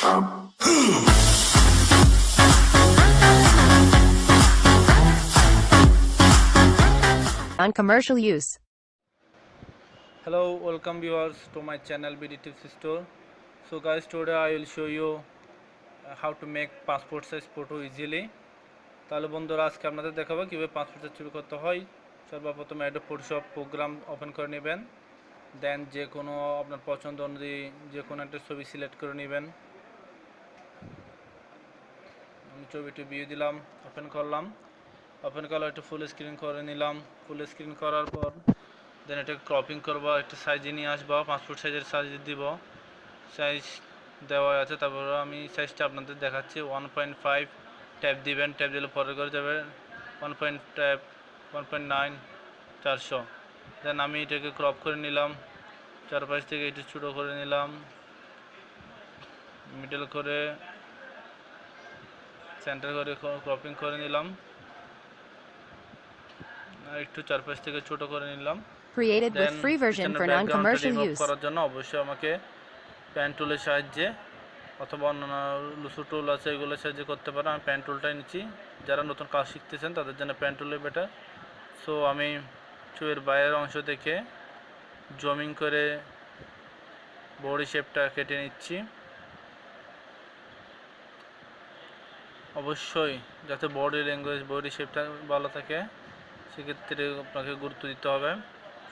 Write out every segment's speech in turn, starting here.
On commercial use. Hello, welcome viewers to my channel BD Tips Store. So guys, today I will show you how to make passport size photo easily. তাহলে বন্ধুরা আজকে আপনাদের দেখাবো কিভাবে passport size ছবি করতে হয়। সর্বপ্রথম অ্যাডোব ফটোশপ প্রোগ্রাম ওপেন করে নেবেন, দেন যে কোনো আপনার পছন্দ অনুযায়ী যে কোনো একটা ছবি সিলেক্ট করে নেবেন। আমি ছবিটি ভিউ দিলাম, ওপেন করলাম, ওপেন করলে একটু ফুল স্ক্রিন করে নিলাম। ফুল স্ক্রিন করার পর দেন এটা ক্রপিং করব, একটা সাইজে নিয়ে আসবো, পাসপোর্ট সাইজের সাইজ দিব, সাইজ দেওয়া আছে। তারপর আমি সাইজটা আপনাদের দেখাচ্ছি। 1.5 ট্যাপ দিবেন, ট্যাপ দিলে পরে করে যাবে 1.9 400। দেন আমি এটাকে ক্রপ করে নিলাম, চারপাশ থেকে একটু ছোটো করে নিলাম, মিডল করে সেন্টার করে ক্রপিং করে নিলাম, আর একটু চারপাশ থেকে ছোট করে নিলাম। Created with free version for non-commercial use. করার জন্য অবশ্যই আমাকে পেন টুলের সাহায্যে অথবা অন্যান্য লুসু টুল আছে এগুলোর সাহায্যে করতে পারেন। আমি পেন টুলটাই নিচ্ছি, যারা নতুন কাজ শিখতেছেন তাদের জন্য পেন টুলই বেটার। সো আমি ছবির বাইরের অংশ থেকে জুমিং করে বডি শেপটা কেটে নিচ্ছি। অবশ্যই যাতে বডি ল্যাঙ্গুয়েজ বডি শেপটা ভালো থাকে সেক্ষেত্রে আপনাকে গুরুত্ব দিতে হবে।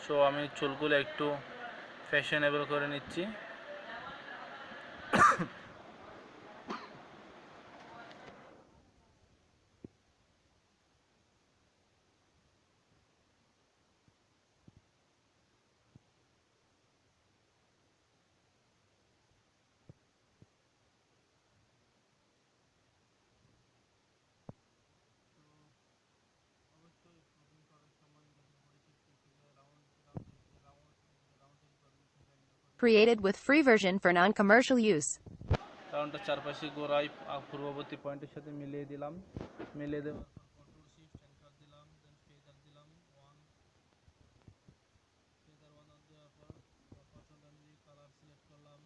সো আমি চুলগুলো একটু ফ্যাশনেবল করে নিচ্ছি। Created with free version for non-commercial use. কারণটা চারপাশে গোড়ায় পূর্ববর্তী পয়েন্টের সাথে মিলিয়ে দিলাম, মিলিয়ে দেওয়ার পর কন্ট্রোল শিফট এন্টার দিলাম, দেন ফেদার দিলাম 1, ফেদার 1 দেওয়ার পর পছন্দ অনুযায়ী কালার সিলেক্ট করলাম।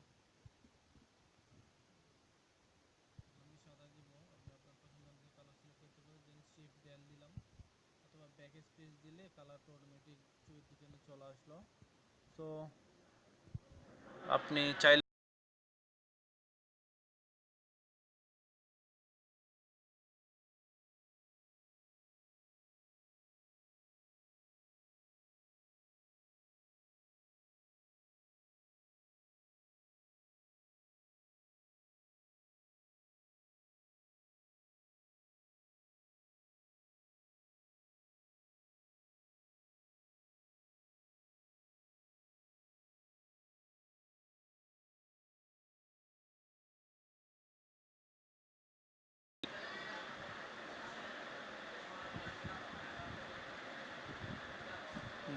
আমি সাদা দিব, আপনি আপনার পছন্দ অনুযায়ী কালার সিলেক্ট করতে পারেন। দেন শিফট ডেল দিলাম অথবা ব্যাক স্পেস দিলে কালারটা অটোমেটিক ছবির পিছনে চলে আসলো। সো আপনি চাইলে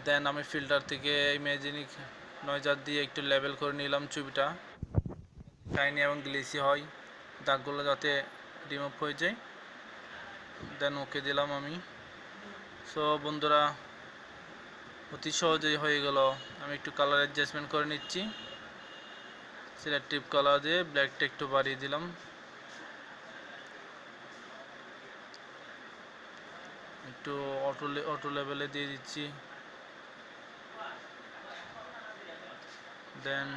দেন আমি ফিল্টার থেকে ইমেজিনিক নয়েজার দিয়ে একটু লেবেল করে নিলাম ছবিটা, শাইনি এবং গ্লেসি হয়, দাগগুলো যাতে রিমুভ হয়ে যায়। দেন ওকে দিলাম আমি। সো বন্ধুরা অতি সহজেই হয়ে গেল। আমি একটু কালার অ্যাডজাস্টমেন্ট করে নিচ্ছি, সিলেক্টিভ কালার দিয়ে ব্ল্যাকটা একটু বাড়িয়ে দিলাম, একটু অটো লেভেলে দিয়ে দিচ্ছি। দেন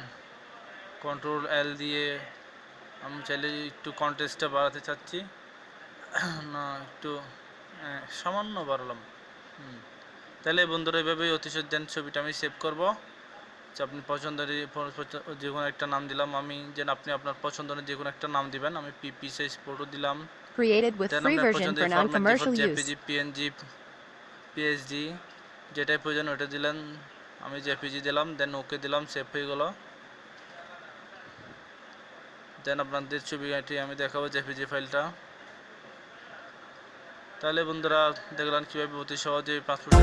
কন্ট্রোল এল দিয়ে আমি চাইলে একটু কন্ট্রাস্টটা বাড়াতে চাচ্ছি, না একটু সামান্য বাড়ালাম। তাহলে বন্ধুরা এভাবেই অতি সহজে ছবিটা আমি সেভ করব। যে আপনি পছন্দের যে কোনো একটা নাম দিলাম আমি, যেন আপনি আপনার পছন্দের যে কোনো একটা নাম দিবেন। আমি পিপি সাইজ ফটো দিলাম। Created with free version for non-commercial use. JPG, PNG, PSD যেটাই প্রয়োজন ওটা দিলেন। আমি জেপিজি দিলাম, দেন ওকে দিলাম, সেভ হয়ে গেল। দেন আপনাদের ছবিটি আমি দেখাবো জেপিজি ফাইলটা। তাহলে বন্ধুরা দেখলেন কীভাবে অতি সহজে পাসপোর্ট